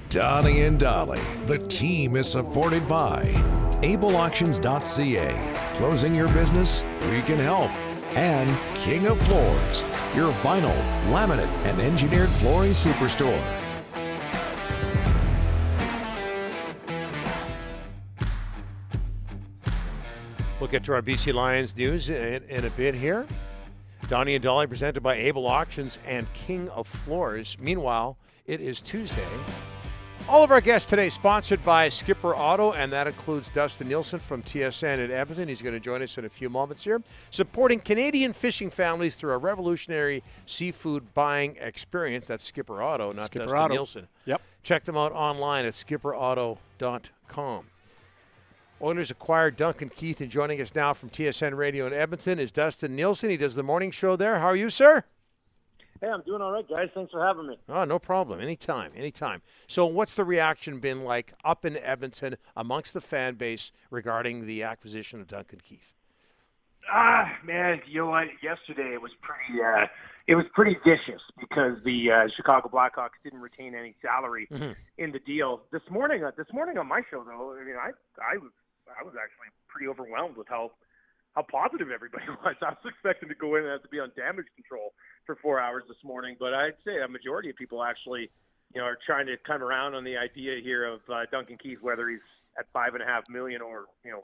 Donnie and Dolly. The team is supported by ableauctions.ca. Closing your business? We can help. And King of Floors, your vinyl, laminate, and engineered flooring superstore. We'll get to our BC Lions news in a bit here. Donnie and Dolly presented by Able Auctions and King of Floors. Meanwhile, it is Tuesday. All of our guests today sponsored by Skipper Auto, and that includes Dustin Nielson from TSN at Edmonton. He's going to join us in a few moments here. Supporting Canadian fishing families through a revolutionary seafood buying experience. That's Skipper Auto, not Skipper Dustin Auto. Nielsen. Yep. Check them out online at skipperauto.com. Oilers acquired Duncan Keith, and joining us now from TSN Radio in Edmonton is Dustin Nielson. He does the morning show there. How are you, sir? Hey, I'm doing all right, guys. Thanks for having me. Oh, no problem. Anytime. So what's the reaction been like up in Edmonton amongst the fan base regarding the acquisition of Duncan Keith? Man, you know what? Yesterday it was pretty vicious because the Chicago Blackhawks didn't retain any salary in the deal. This morning on my show, though, I mean, I was actually pretty overwhelmed with how positive everybody was. I was expecting to go in and have to be on damage control for 4 hours this morning, but I'd say a majority of people actually, are trying to come around on the idea here of Duncan Keith, whether he's at $5.5 million or 4.5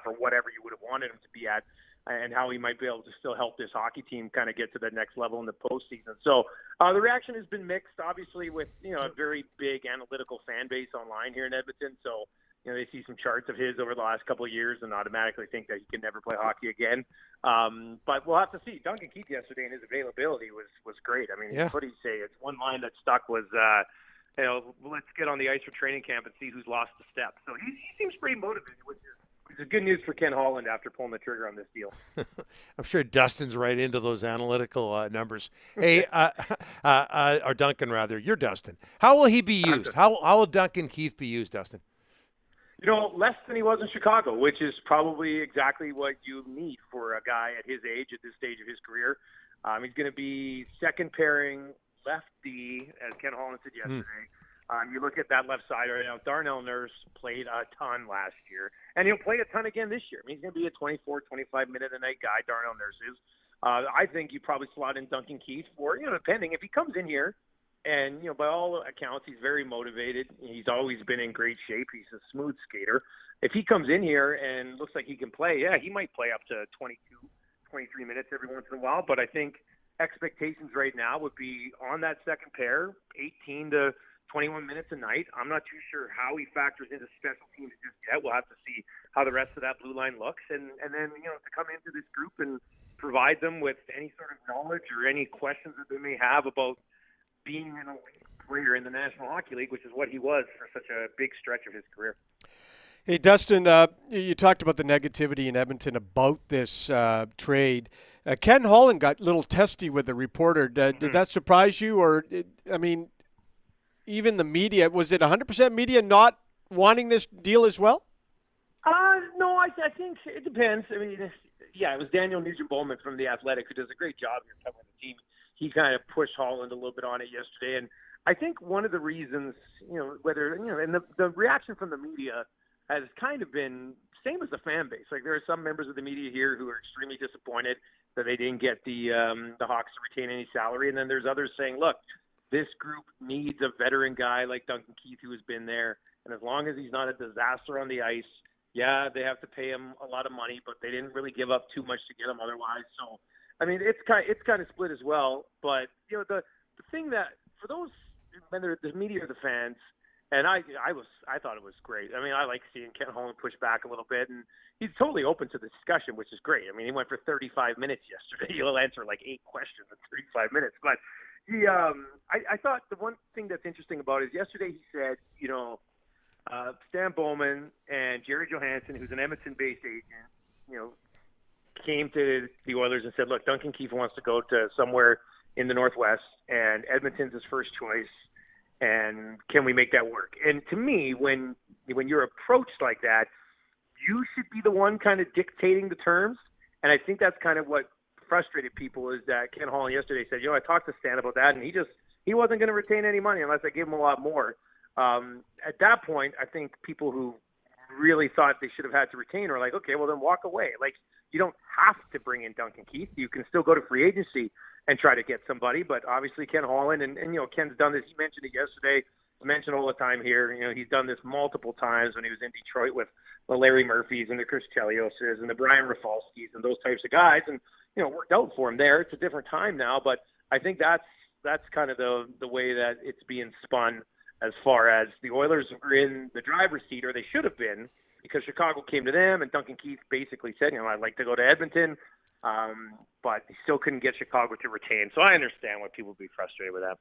or whatever you would have wanted him to be at, and how he might be able to still help this hockey team kind of get to the next level in the postseason. So the reaction has been mixed, obviously, with a very big analytical fan base online here in Edmonton. So they see some charts of his over the last couple of years and automatically think that he can never play hockey again. But we'll have to see. Duncan Keith yesterday and his availability was great. I mean, what did he say? It's one line that stuck was, let's get on the ice for training camp and see who's lost the step. So he seems pretty motivated, which is good news for Ken Holland after pulling the trigger on this deal. I'm sure Dustin's right into those analytical numbers. Hey, or Duncan rather, you're Dustin. How will he be used? How will Duncan Keith be used, Dustin? Less than he was in Chicago, which is probably exactly what you need for a guy at his age, at this stage of his career. He's going to be second pairing lefty, as Ken Holland said yesterday. You look at that left side right now. Darnell Nurse played a ton last year, and he'll play a ton again this year. I mean, he's going to be a 24, 25-minute-a-night guy, Darnell Nurse is. I think you probably slot in Duncan Keith for, depending. If he comes in here, and, by all accounts, he's very motivated. He's always been in great shape. He's a smooth skater. If he comes in here and looks like he can play, he might play up to 22, 23 minutes every once in a while. But I think expectations right now would be on that second pair, 18 to 21 minutes a night. I'm not too sure how he factors into special teams just yet. We'll have to see how the rest of that blue line looks. And then, to come into this group and provide them with any sort of knowledge or any questions that they may have about being an elite player in the National Hockey League, which is what he was for such a big stretch of his career. Hey, Dustin, you talked about the negativity in Edmonton about this trade. Ken Holland got a little testy with the reporter. Did that surprise you? Or, even the media, was it 100% media not wanting this deal as well? No, I think it depends. I mean, it was Daniel Nugent-Bowman from The Athletic, who does a great job here covering the team. He kind of pushed Holland a little bit on it yesterday. And I think one of the reasons, and the reaction from the media has kind of been same as the fan base. Like, there are some members of the media here who are extremely disappointed that they didn't get the Hawks to retain any salary. And then there's others saying, look, this group needs a veteran guy like Duncan Keith who has been there. And as long as he's not a disaster on the ice, they have to pay him a lot of money, but they didn't really give up too much to get him otherwise. So, I mean, it's kind of split as well. But, the thing that for those, whether the media or the fans, and I thought it was great. I mean, I like seeing Ken Holland push back a little bit, and he's totally open to the discussion, which is great. I mean, he went for 35 minutes yesterday. He'll answer like 8 questions in 35 minutes. But I thought the one thing that's interesting about it is yesterday he said, Stan Bowman and Jerry Johansson, who's an Edmonton-based agent, came to the Oilers and said, look, Duncan Keith wants to go to somewhere in the Northwest, and Edmonton's his first choice, and can we make that work? And to me, when you're approached like that, you should be the one kind of dictating the terms, and I think that's kind of what frustrated people is that Ken Holland yesterday said, I talked to Stan about that, and he wasn't going to retain any money unless I gave him a lot more. At that point, I think people who really thought they should have had to retain are like, okay, well then walk away. Like, you don't have to bring in Duncan Keith. You can still go to free agency and try to get somebody. But obviously Ken Holland, and Ken's done this. He mentioned it yesterday. I mentioned all the time here. He's done this multiple times when he was in Detroit with the Larry Murphys and the Chris Chelioses and the Brian Rafalskis and those types of guys. And, it worked out for him there. It's a different time now. But I think that's kind of the way that it's being spun as far as the Oilers are in the driver's seat, or they should have been, because Chicago came to them, and Duncan Keith basically said, I'd like to go to Edmonton, but he still couldn't get Chicago to retain. So I understand why people would be frustrated with that.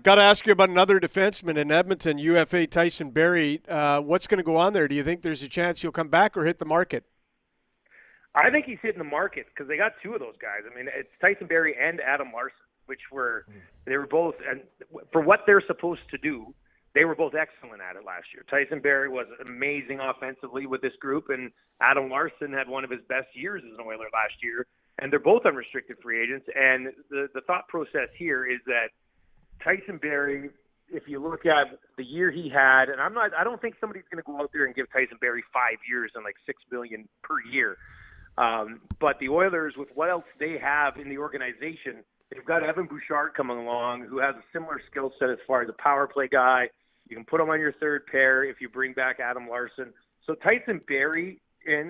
Got to ask you about another defenseman in Edmonton, UFA Tyson Barrie. What's going to go on there? Do you think there's a chance he'll come back or hit the market? I think he's hitting the market because they got two of those guys. I mean, it's Tyson Barrie and Adam Larsson, which they were both, and for what they're supposed to do, they were both excellent at it last year. Tyson Barrie was amazing offensively with this group, and Adam Larsson had one of his best years as an Oiler last year, and they're both unrestricted free agents. And the thought process here is that Tyson Barrie, if you look at the year he had, and I don't think somebody's going to go out there and give Tyson Barrie 5 years and like $6 million per year. But the Oilers, with what else they have in the organization, they've got Evan Bouchard coming along, who has a similar skill set as far as a power play guy. You can put him on your third pair if you bring back Adam Larsson. So Tyson Barrie, and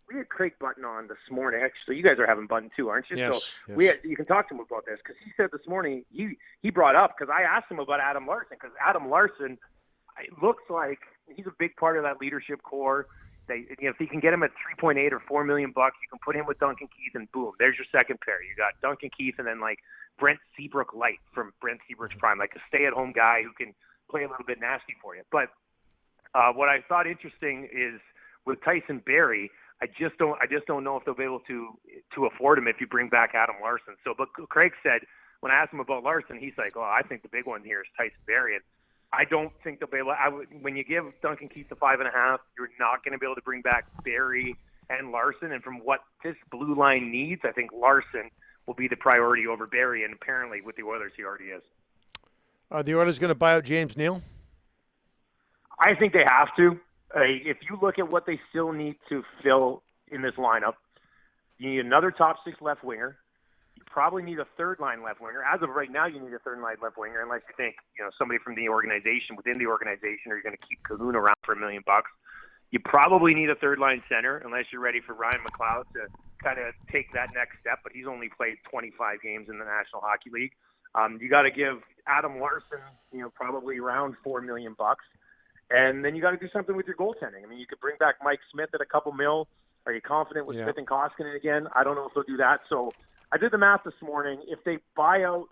we had Craig Button on this morning. Actually, you guys are having Button too, aren't you? Yes. So you can talk to him about this, because he said this morning, he brought up, because I asked him about Adam Larsson, because Adam Larsson, it looks like he's a big part of that leadership core. If he can get him at $3.8 or $4 million, you can put him with Duncan Keith, and boom, there's your second pair. You got Duncan Keith, and then like Brent Seabrook light from Brent Seabrook's prime, like a stay-at-home guy who can play a little bit nasty for you. But what I thought interesting is with Tyson Barrie, I just don't know if they'll be able to afford him if you bring back Adam Larsson. So, but Craig said, when I asked him about Larsson, he's like, "Oh, I think the big one here is Tyson Barrie." And I don't think they'll be able. When you give Duncan Keith the 5.5, you're not going to be able to bring back Barrie and Larsson. And from what this blue line needs, I think Larsson will be the priority over Barrie. And apparently, with the Oilers, he already is. Are the Oilers going to buy out James Neal? I think they have to. If you look at what they still need to fill in this lineup, you need another top six left winger. You probably need a third line left winger. As of right now, you need a third line left winger, unless you think somebody from the organization, within the organization, are you going to keep Kahun around for $1 million? You probably need a third line center, unless you're ready for Ryan McLeod to kind of take that next step. But he's only played 25 games in the National Hockey League. You got to give Adam Larsson, probably around $4 million. And then you got to do something with your goaltending. I mean, you could bring back Mike Smith at a couple mil. Are you confident with Smith and Koskinen again? I don't know if they'll do that. So I did the math this morning. If they buy out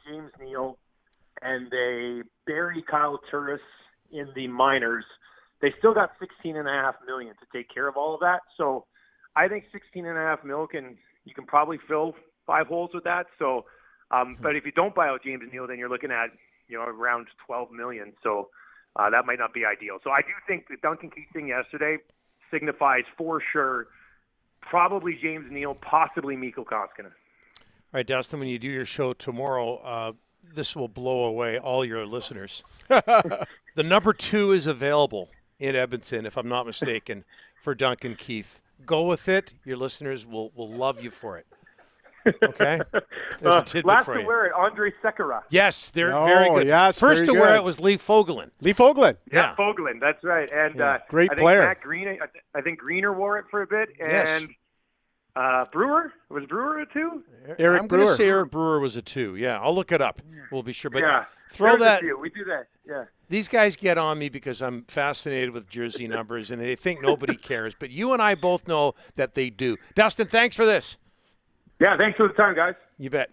James Neal and they bury Kyle Turris in the minors, they still got $16.5 million to take care of all of that. So I think $16.5 million you can probably fill 5 holes with that. So, but if you don't buy out James Neal, then you're looking at around $12 million. So that might not be ideal. So I do think the Duncan Keith thing yesterday signifies for sure probably James Neal, possibly Mikko Koskinen. All right, Dustin, when you do your show tomorrow, this will blow away all your listeners. The number 2 is available in Edmonton, if I'm not mistaken, for Duncan Keith. Go with it. Your listeners will love you for it. Okay? There's a tidbit last for to you. wear it, Andre Sekera. Yes, they're very good. Yes, First to very wear good. it was Lee Fogelin. Lee Fogelin. Yeah. Fogelin, that's right. And Great I think player. Matt Green, I think Greener wore it for a bit. Yes. And Brewer? Was Brewer a 2? Eric I'm going to Brewer. say Eric Brewer was a 2. Yeah, I'll look it up. We'll be sure. But Yeah. throw There's a that. few. We do that. Yeah. These guys get on me because I'm fascinated with jersey numbers, and they think nobody cares. But you and I both know that they do. Dustin, thanks for this. Yeah, thanks for the time, guys. You bet.